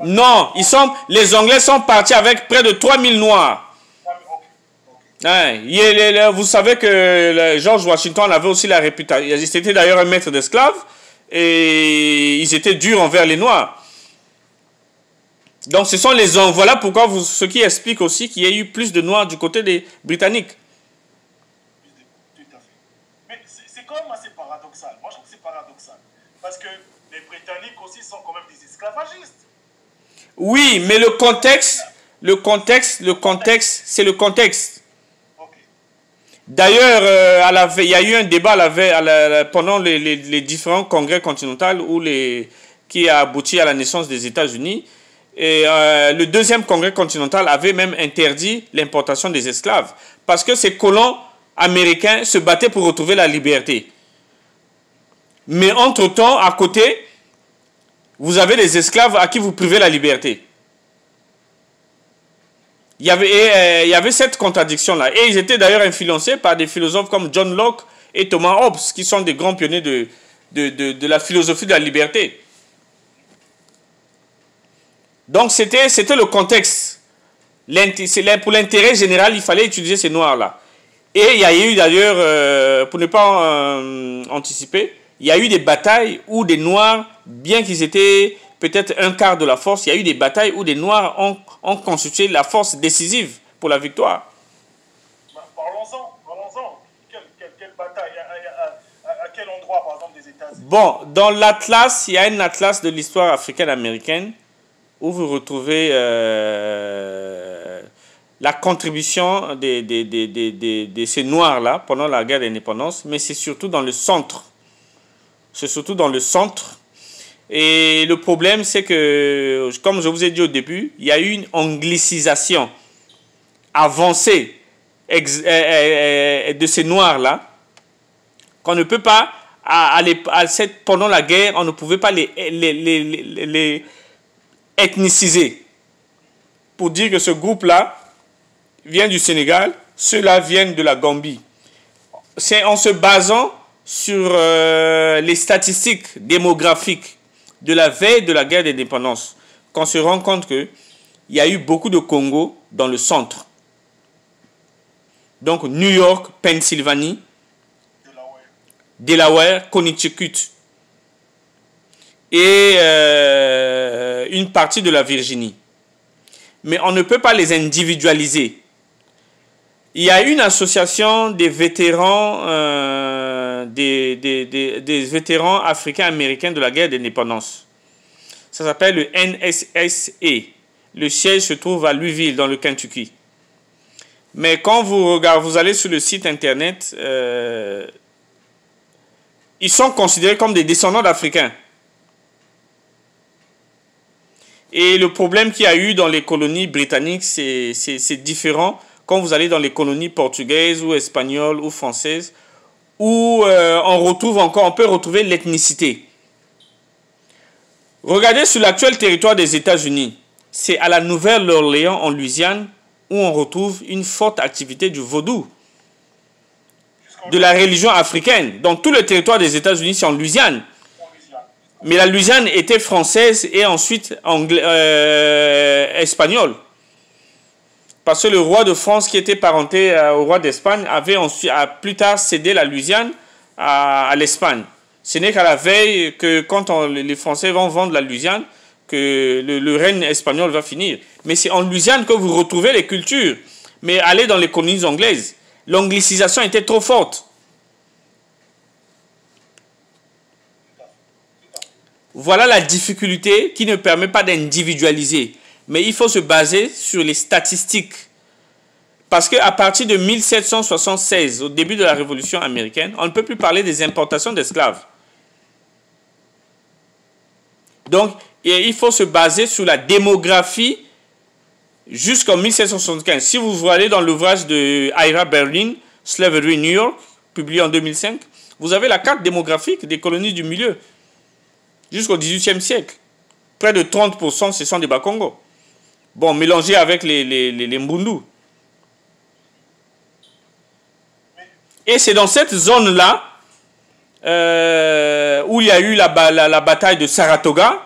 Non, les Anglais sont partis avec près de 3000 Noirs. Hein, vous savez que George Washington avait aussi la réputation. Il était d'ailleurs un maître d'esclaves et ils étaient durs envers les Noirs. Donc ce sont les Anglais. Voilà pourquoi ce qui explique aussi qu'il y a eu plus de Noirs du côté des Britanniques. Tout à fait. Mais c'est quand même assez paradoxal. Moi je trouve que c'est paradoxal. Parce que les Britanniques aussi sont quand même des esclavagistes. Oui, mais le contexte, c'est le contexte. D'ailleurs, il y a eu un débat pendant les différents congrès continentaux qui a abouti à la naissance des États-Unis. Et le deuxième congrès continental avait même interdit l'importation des esclaves parce que ces colons américains se battaient pour retrouver la liberté. Mais entre-temps, à côté, vous avez des esclaves à qui vous privez la liberté. Il y avait cette contradiction-là. Et ils étaient d'ailleurs influencés par des philosophes comme John Locke et Thomas Hobbes, qui sont des grands pionniers de la philosophie de la liberté. Donc c'était le contexte. Pour l'intérêt général, il fallait utiliser ces noirs-là. Et il y a eu d'ailleurs, pour ne pas anticiper, il y a eu des batailles où des noirs, bien qu'ils étaient peut-être un quart de la force, il y a eu des batailles où des noirs ont constitué la force décisive pour la victoire. Parlons-en. Quelle bataille, à quel endroit, par exemple, des États-Unis? Bon, dans l'Atlas, il y a un atlas de l'histoire africaine-américaine où vous retrouvez la contribution de ces noirs-là pendant la guerre d'indépendance, mais c'est surtout dans le centre. C'est surtout dans le centre. Et le problème, c'est que, comme je vous ai dit au début, il y a eu une anglicisation avancée de ces noirs-là, qu'on ne peut pas, pendant la guerre, on ne pouvait pas les ethniciser. Pour dire que ce groupe-là vient du Sénégal, ceux-là viennent de la Gambie. C'est en se basant sur les statistiques démographiques de la veille de la guerre d'indépendance qu'on se rend compte qu'il y a eu beaucoup de Congo dans le centre. Donc New York, Pennsylvanie, Delaware, Connecticut et une partie de la Virginie. Mais on ne peut pas les individualiser. Il y a une association des vétérans, des vétérans africains-américains de la guerre d'indépendance. Ça s'appelle le NSSA. Le siège se trouve à Louisville, dans le Kentucky. Mais quand vous allez sur le site internet, ils sont considérés comme des descendants d'Africains. Et le problème qu'il y a eu dans les colonies britanniques, c'est différent. Quand vous allez dans les colonies portugaises ou espagnoles ou françaises, où on peut retrouver l'ethnicité. Regardez sur l'actuel territoire des États-Unis. C'est à la Nouvelle-Orléans, en Louisiane, où on retrouve une forte activité du vaudou, de la religion africaine. Donc tout le territoire des États-Unis, c'est en Louisiane. Mais la Louisiane était française et ensuite espagnole. Parce que le roi de France, qui était parenté au roi d'Espagne, a plus tard cédé la Louisiane à l'Espagne. Ce n'est qu'à la veille que quand les Français vont vendre la Louisiane, que le règne espagnol va finir. Mais c'est en Louisiane que vous retrouvez les cultures. Mais allez dans les colonies anglaises, l'anglicisation était trop forte. Voilà la difficulté qui ne permet pas d'individualiser. Mais il faut se baser sur les statistiques. Parce qu'à partir de 1776, au début de la Révolution américaine, on ne peut plus parler des importations d'esclaves. Donc, il faut se baser sur la démographie jusqu'en 1775. Si vous allez dans l'ouvrage de Ira Berlin, Slavery New York, publié en 2005, vous avez la carte démographique des colonies du milieu jusqu'au XVIIIe siècle. Près de 30%, ce sont des Bakongo. Bon, mélangés avec les Mbundu. Et c'est dans cette zone-là où il y a eu la bataille de Saratoga,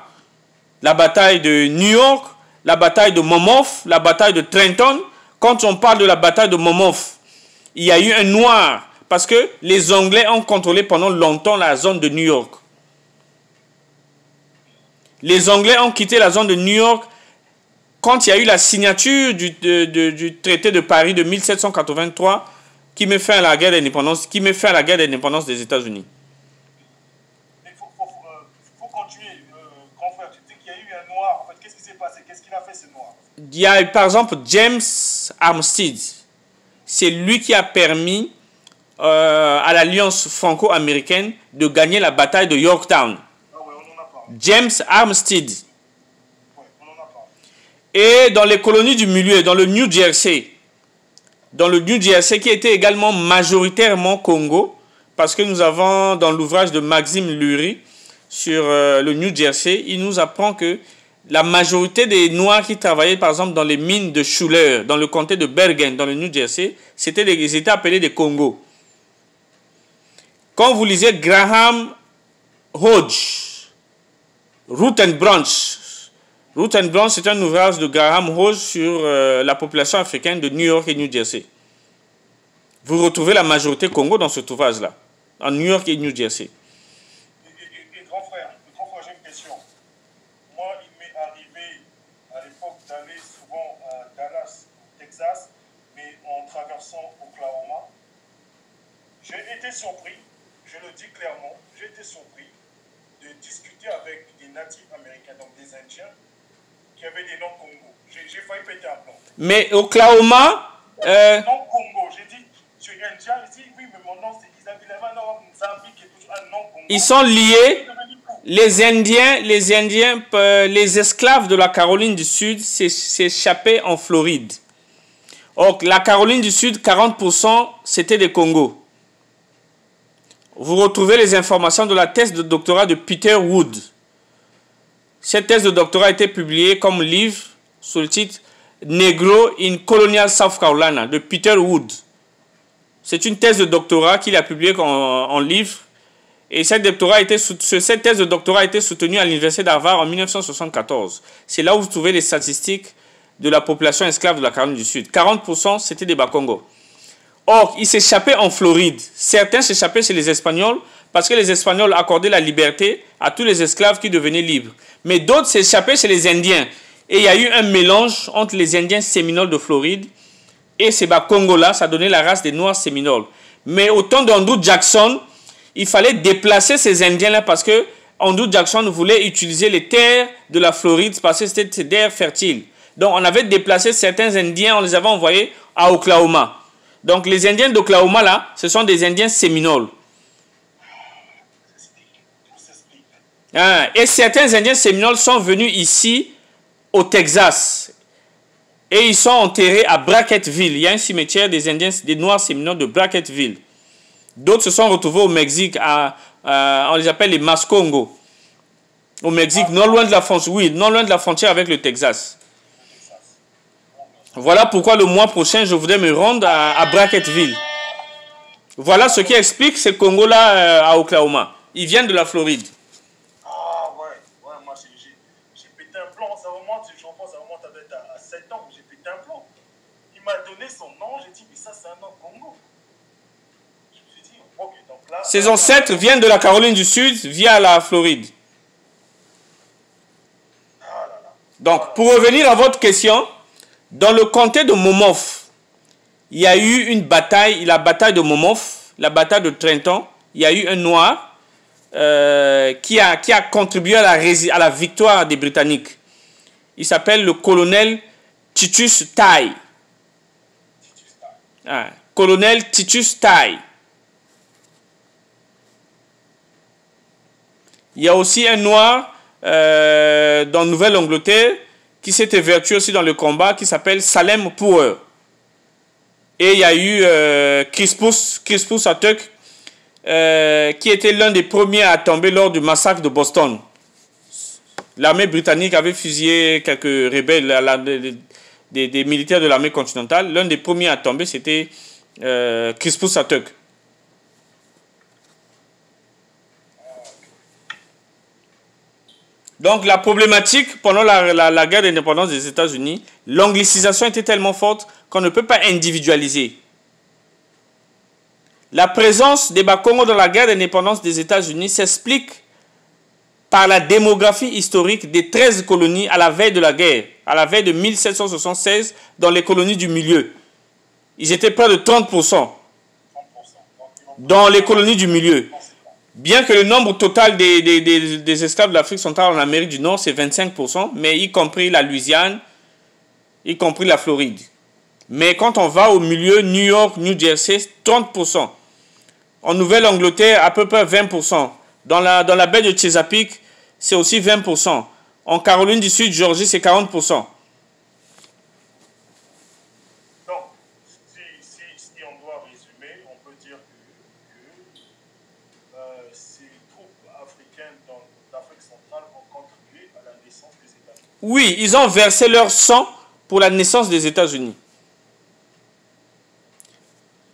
la bataille de New York, la bataille de Monmouth, la bataille de Trenton. Quand on parle de la bataille de Monmouth, il y a eu un noir parce que les Anglais ont contrôlé pendant longtemps la zone de New York. Les Anglais ont quitté la zone de New York quand il y a eu la signature du traité de Paris de 1783 qui met fin à la guerre d'indépendance, des États-Unis. Il faut continuer, grand frère. Tu dis qu'il y a eu un noir. En fait, qu'est-ce qui s'est passé? Qu'est-ce qu'il a fait, ce noir? Il y a par exemple James Armistead. C'est lui qui a permis à l'Alliance franco-américaine de gagner la bataille de Yorktown. Ah ouais, on en a parlé. James Armistead. Ouais, on en a parlé. Et dans les colonies du milieu, dans le New Jersey, qui était également majoritairement Congo, parce que nous avons dans l'ouvrage de Maxime Lurie sur le New Jersey, il nous apprend que la majorité des Noirs qui travaillaient par exemple dans les mines de Schuller, dans le comté de Bergen, dans le New Jersey, ils étaient appelés des Congos. Quand vous lisez Graham Hodge, Root and Branch, c'est un ouvrage de Graham Hodge sur la population africaine de New York et New Jersey. Vous retrouvez la majorité Congo dans cet ouvrage-là, en New York et New Jersey. Et grand frère, j'ai une question. Moi, il m'est arrivé à l'époque d'aller souvent à Dallas, au Texas, mais en traversant Oklahoma. J'ai été surpris, je le dis clairement, j'ai été surpris de discuter avec des natifs américains, donc des Indiens, qui avaient des noms Congo. J'ai failli péter un plomb. Mais Oklahoma... Non Congo, j'ai dit, tu es Indien, j'ai dit, oui, mais mon nom c'est Isabelle, il avait un nom Mozambique et tout, un nom Congo. Ils sont liés, les esclaves de la Caroline du Sud s'échappaient en Floride. Or, la Caroline du Sud, 40% c'était des Congos. Vous retrouvez les informations de la thèse de doctorat de Peter Wood. Cette thèse de doctorat a été publiée comme livre sous le titre Negro in Colonial South Carolina de Peter Wood. C'est une thèse de doctorat qu'il a publiée en livre. Et cette thèse de doctorat a été soutenue à l'université d'Harvard en 1974. C'est là où vous trouvez les statistiques de la population esclave de la Caroline du Sud. 40% c'était des Bakongo. Or, ils s'échappaient en Floride. Certains s'échappaient chez les Espagnols parce que les Espagnols accordaient la liberté à tous les esclaves qui devenaient libres. Mais d'autres s'échappaient chez les Indiens. Et il y a eu un mélange entre les Indiens séminoles de Floride et ces Bakongo-là. Ça donnait la race des Noirs séminoles. Mais au temps d'Andrew Jackson, il fallait déplacer ces Indiens-là parce que Andrew Jackson voulait utiliser les terres de la Floride parce que c'était des terres fertiles. Donc, on avait déplacé certains Indiens, on les avait envoyés à Oklahoma. Donc, les Indiens d'Oklahoma, là, ce sont des Indiens séminoles. Et certains Indiens séminoles sont venus ici, au Texas. Et ils sont enterrés à Brackettville. Il y a un cimetière des Noirs séminoles de Brackettville. D'autres se sont retrouvés au Mexique, on les appelle les Mascongo. Au Mexique, non loin de la frontière, oui, non loin de la frontière avec le Texas. Voilà pourquoi le mois prochain, je voudrais me rendre à Brackettville. Voilà ce qui explique ce Congo-là à Oklahoma. Ils viennent de la Floride. Ah ouais, moi j'ai pété un plomb, ça remonte à 7 ans, j'ai pété un plomb. Il m'a donné son nom, j'ai dit, mais ça c'est un nom Congo. Je me suis dit, ok, donc là... Ses ancêtres viennent de la Caroline du Sud via la Floride. Ah là là. Donc, pour revenir à votre question, dans le comté de Monmouth, il y a eu une bataille, la bataille de Monmouth, la bataille de Trenton. Il y a eu un noir qui a contribué à la victoire des Britanniques. Il s'appelle le colonel Titus Tye. Colonel Titus Tye. Il y a aussi un noir dans Nouvelle-Angleterre qui s'est évertué aussi dans le combat, qui s'appelle Salem Power. Et il y a eu Crispus Attucks, qui était l'un des premiers à tomber lors du massacre de Boston. L'armée britannique avait fusillé quelques rebelles, des militaires de l'armée continentale. L'un des premiers à tomber, c'était Crispus Attucks. Donc la problématique pendant la guerre d'indépendance des États-Unis, l'anglicisation était tellement forte qu'on ne peut pas individualiser. La présence des Bakongo dans la guerre d'indépendance des États-Unis s'explique par la démographie historique des 13 colonies à la veille de la guerre, à la veille de 1776, dans les colonies du milieu. Ils étaient près de 30% dans les colonies du milieu. Bien que le nombre total des esclaves de l'Afrique centrale en Amérique du Nord, c'est 25%, mais y compris la Louisiane, y compris la Floride. Mais quand on va au milieu, New York, New Jersey, 30%. En Nouvelle-Angleterre, à peu près 20%. Dans la baie de Chesapeake, c'est aussi 20%. En Caroline du Sud, Georgie, c'est 40%. Donc, si on doit résumer, on peut dire que ces troupes africaines d'Afrique centrale ont contribué à la naissance des États-Unis. Oui, ils ont versé leur sang pour la naissance des États-Unis.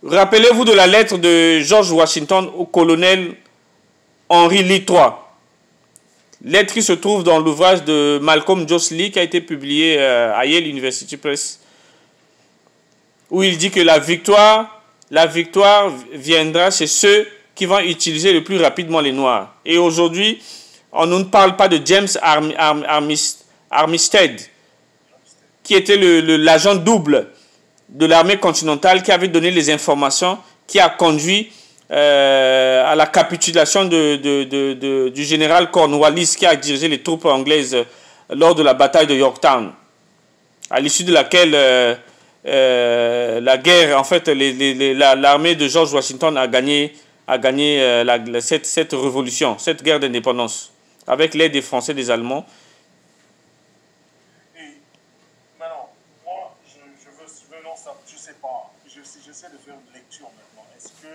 Rappelez-vous de la lettre de George Washington au colonel Henry Lee III. Lettre qui se trouve dans l'ouvrage de Malcolm Joss Lee qui a été publié à Yale University Press, où il dit que la victoire viendra chez ceux qui vont utiliser le plus rapidement les Noirs. Et aujourd'hui, on ne parle pas de James Armistead, qui était l'agent double de l'armée continentale, qui avait donné les informations, qui a conduit à la capitulation du général Cornwallis, qui a dirigé les troupes anglaises lors de la bataille de Yorktown, à l'issue de laquelle la guerre, en fait, l'armée de George Washington a gagné cette révolution, cette guerre d'indépendance, avec l'aide des Français et des Allemands. J'essaie de faire une lecture maintenant. Est-ce que,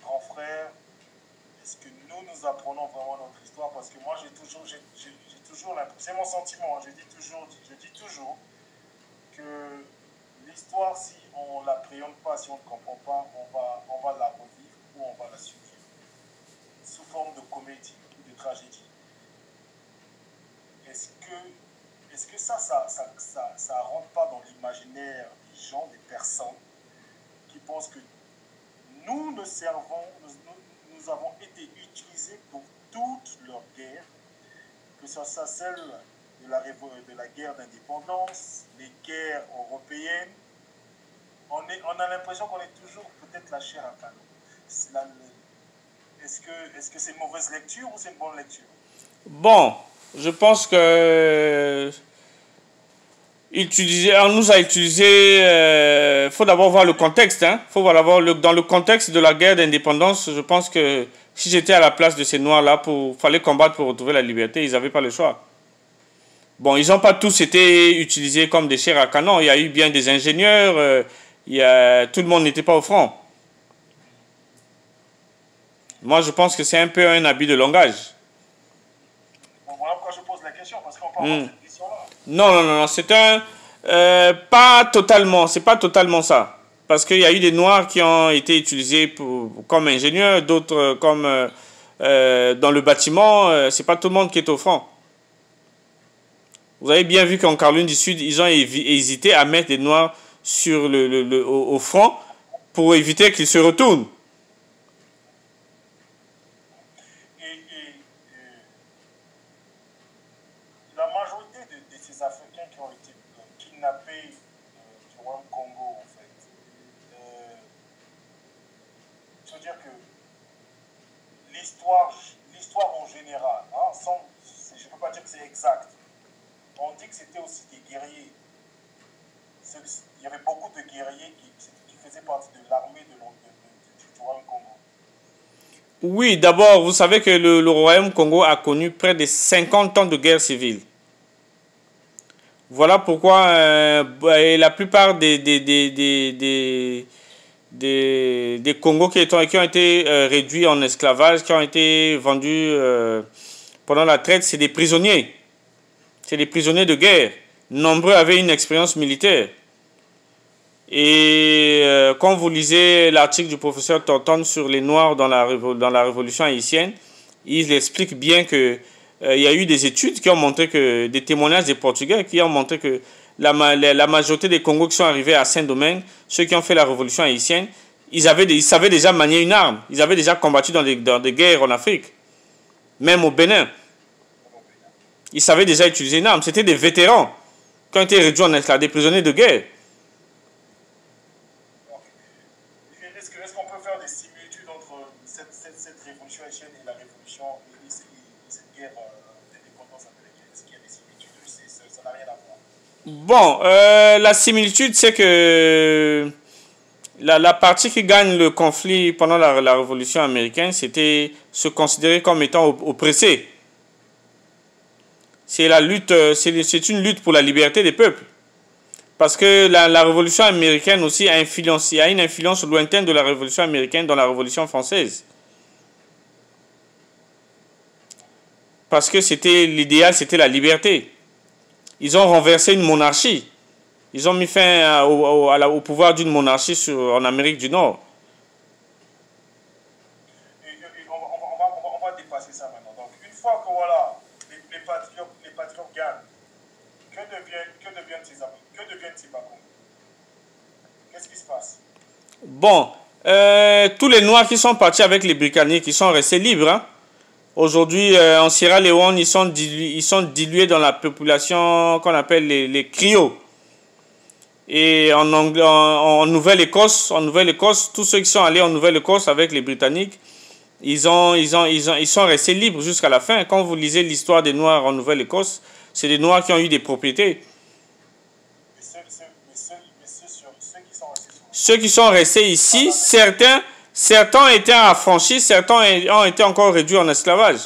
grand frère, est-ce que nous apprenons vraiment notre histoire? Parce que moi, j'ai toujours l'impression, c'est mon sentiment, je dis toujours que l'histoire, si on ne l'appréhende pas, si on ne comprend pas, on va la revivre ou on va la subir sous forme de comédie ou de tragédie. Est-ce que ça rentre pas dans l'imaginaire des gens, des personnes qui pensent que nous avons été utilisés pour toutes leurs guerres, que ce soit celle de la guerre d'indépendance, les guerres européennes. On a l'impression qu'on est toujours peut-être la chair à canon. Est-ce que c'est une mauvaise lecture ou c'est une bonne lecture? Bon, je pense que on nous a utilisé. Faut d'abord voir le contexte. Faut voir dans le contexte de la guerre d'indépendance. Je pense que si j'étais à la place de ces Noirs-là, fallait combattre pour retrouver la liberté, ils n'avaient pas le choix. Bon, ils n'ont pas tous été utilisés comme des chairs à canon. Il y a eu bien des ingénieurs. Tout le monde n'était pas au front. Moi, je pense que c'est un peu un abus de langage. Voilà pourquoi je pose la question, parce qu'on parle de cette question-là. Non, c'est pas totalement, c'est pas totalement ça. Parce qu'il y a eu des Noirs qui ont été utilisés comme ingénieurs, d'autres comme dans le bâtiment. C'est pas tout le monde qui est au front. Vous avez bien vu qu'en Caroline du Sud, ils ont hésité à mettre des Noirs au front pour éviter qu'ils se retournent. La majorité de ces Africains qui ont été kidnappés du Royaume Congo, en fait, je veux dire que l'histoire en général, je ne peux pas dire que c'est exact, on dit que c'était aussi des guerriers. Il y avait beaucoup de guerriers qui faisaient partie de l'armée du Royaume Congo. Oui, d'abord, vous savez que le Royaume Congo a connu près de 50 ans de guerre civile. Voilà pourquoi la plupart des Congos qui ont été réduits en esclavage, qui ont été vendus pendant la traite, c'est des prisonniers. C'est des prisonniers de guerre. Nombreux avaient une expérience militaire. Et quand vous lisez l'article du professeur Thornton sur les Noirs dans la Révolution haïtienne, il explique bien que il y a eu des études qui ont montré que, des témoignages des Portugais qui ont montré que la majorité des Congos qui sont arrivés à Saint-Domingue, ceux qui ont fait la révolution haïtienne, ils savaient déjà manier une arme. Ils avaient déjà combattu dans des guerres en Afrique. Même au Bénin. Ils savaient déjà utiliser une arme. C'était des vétérans qui ont été réduits en esclaves, des prisonniers de guerre. Est-ce qu'on peut faire des similitudes entre cette révolution haïtienne et la révolution et cette guerre d'indépendance américaine? Est-ce qu'il y a des similitudes? Ça n'a rien à voir. Bon, la similitude, c'est que la partie qui gagne le conflit pendant la révolution américaine, c'était se considérer comme étant oppressé. C'est la lutte, c'est une lutte pour la liberté des peuples. Parce que la révolution américaine aussi a une influence lointaine de la révolution américaine dans la révolution française. Parce que l'idéal, c'était la liberté. Ils ont renversé une monarchie. Ils ont mis fin au pouvoir d'une monarchie en Amérique du Nord. On va dépasser ça maintenant. Donc, une fois que voilà, les patriotes gagnent, que deviennent ces Bakou? Qu'est-ce qui se passe? Bon, tous les Noirs qui sont partis avec les Britanniques, ils sont restés libres. Hein? Aujourd'hui, en Sierra Leone, ils sont dilués dans la population qu'on appelle les Creoles. Et en Nouvelle-Écosse, tous ceux qui sont allés en Nouvelle-Écosse avec les Britanniques, ils sont restés libres jusqu'à la fin. Quand vous lisez l'histoire des Noirs en Nouvelle-Écosse, c'est des Noirs qui ont eu des propriétés. Ceux qui sont restés ici, certains ont été affranchis, certains ont été encore réduits en esclavage.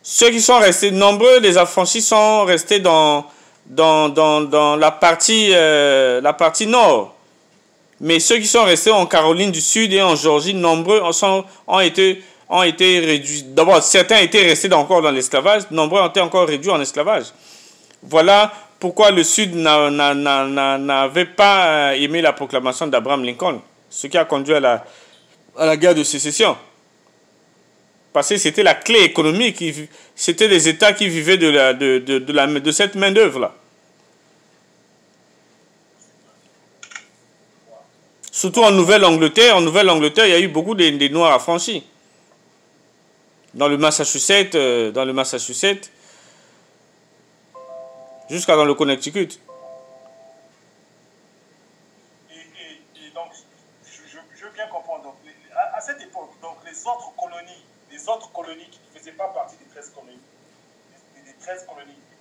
Ceux qui sont restés, nombreux des affranchis sont restés dans la partie nord. Mais ceux qui sont restés en Caroline du Sud et en Géorgie, nombreux ont été réduits. D'abord, certains étaient restés encore dans l'esclavage, nombreux ont été encore réduits en esclavage. Voilà pourquoi le Sud n'avait pas aimé la proclamation d'Abraham Lincoln, ce qui a conduit à la guerre de sécession. Parce que c'était la clé économique, c'était les États qui vivaient de cette main-d'œuvre-là. Surtout en Nouvelle-Angleterre. En Nouvelle-Angleterre, il y a eu beaucoup de Noirs affranchis. Dans le Massachusetts, jusqu'à dans le Connecticut. Et donc, je veux bien comprendre. Donc, à cette époque, donc, les autres colonies qui ne faisaient pas partie des 13 colonies,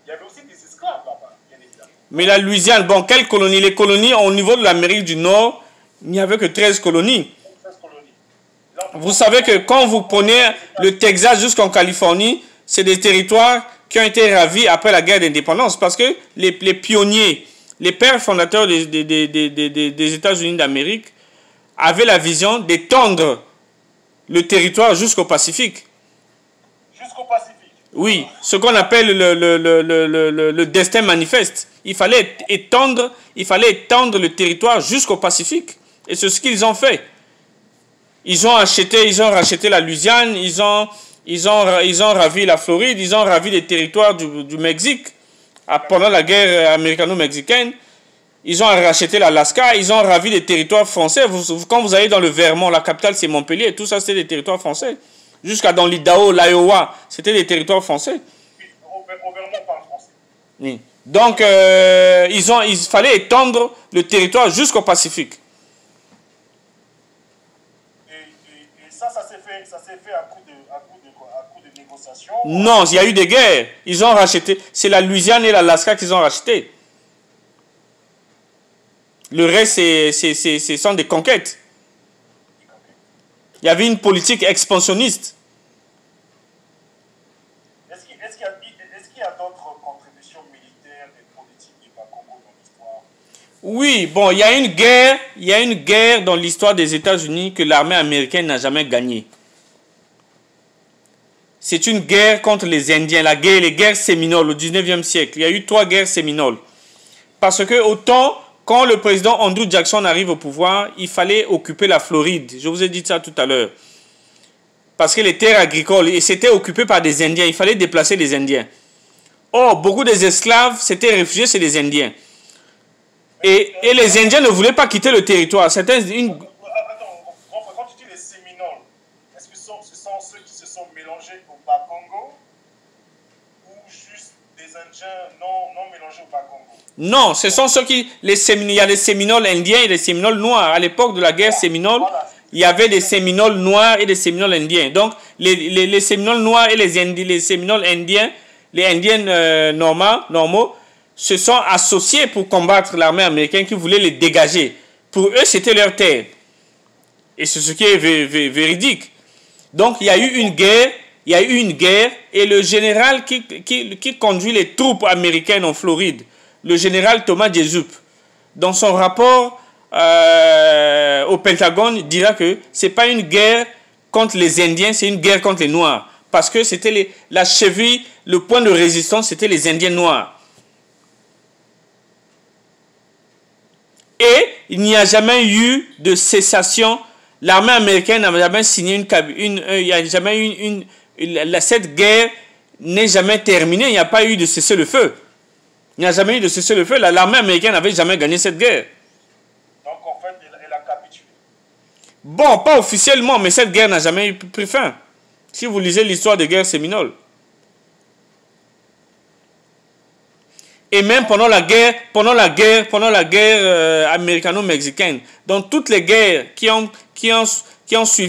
il y avait aussi des esclaves là-bas, bien évidemment. Mais la Louisiane, bon, quelles colonies? Les colonies au niveau de l'Amérique du Nord, il n'y avait que 13 colonies. 13 colonies. Vous savez que quand vous prenez le Texas jusqu'en Californie, c'est des territoires qui ont été ravis après la guerre d'indépendance. Parce que les pionniers, les pères fondateurs des États-Unis d'Amérique avaient la vision d'étendre le territoire jusqu'au Pacifique. Jusqu'au Pacifique? Oui, ce qu'on appelle le destin manifeste. Il fallait étendre le territoire jusqu'au Pacifique. Et c'est ce qu'ils ont fait. Ils ont racheté la Louisiane, ils ont ravi la Floride, ils ont ravi les territoires du Mexique pendant la guerre américano-mexicaine. Ils ont racheté l'Alaska, ils ont ravi les territoires français. Quand vous allez dans le Vermont, la capitale c'est Montpellier, tout ça c'était des territoires français. Jusqu'à dans l'Idaho, l'Iowa, c'était des territoires français. Au Vermont, on parle français. Oui. Donc, il fallait étendre le territoire jusqu'au Pacifique. Et ça s'est fait à coup de négociations? Non, il y a eu des guerres. Ils ont racheté. C'est la Louisiane et l'Alaska qu'ils ont racheté. Le reste, ce sont des conquêtes. Il y avait une politique expansionniste. Est-ce qu'il y a d'autres contributions militaires et politiques du Bas-Congo dans l'histoire? Oui, bon, il y a une guerre dans l'histoire des États-Unis que l'armée américaine n'a jamais gagnée. C'est une guerre contre les Indiens, les guerres séminoles au 19e siècle. Il y a eu 3 guerres séminoles. Parce que autant, quand le président Andrew Jackson arrive au pouvoir, il fallait occuper la Floride. Je vous ai dit ça tout à l'heure. parce que les terres agricoles, et c'était occupé par des Indiens. Il fallait déplacer les Indiens. Or, beaucoup des esclaves s'étaient réfugiés chez les Indiens. Et les Indiens ne voulaient pas quitter le territoire. C'était une... Attends, quand tu dis les Séminoles, est-ce que ce sont ceux qui se sont mélangés au Bas-Congo ou juste des Indiens non mélangés au Bas-Congo? Non, ce sont ceux qui... il y a les Séminoles indiens et les Séminoles noirs. À l'époque de la guerre Séminole, il y avait des Séminoles noirs et des Séminoles indiens. Donc, les Séminoles noirs et les Séminoles indiens, les Indiens normaux, se sont associés pour combattre l'armée américaine qui voulait les dégager. Pour eux, c'était leur terre. Et c'est ce qui est véridique. Donc, il y a eu une guerre, et le général qui conduit les troupes américaines en Floride, le général Thomas Jesup, dans son rapport au Pentagone, dira que ce n'est pas une guerre contre les Indiens, c'est une guerre contre les Noirs. Parce que c'était la cheville, le point de résistance, c'était les Indiens noirs. Et il n'y a jamais eu de cessation. L'armée américaine n'a jamais signé cette guerre n'est jamais terminée. Il n'y a pas eu de cessez-le-feu. Il n'y a jamais eu de cessez-le-feu. L'armée américaine n'avait jamais gagné cette guerre. Donc en fait, elle a capitulé. Bon, pas officiellement, mais cette guerre n'a jamais pris fin. Si vous lisez l'histoire des guerres séminoles. Et même pendant la guerre américano-mexicaine, dans toutes les guerres qui ont suivi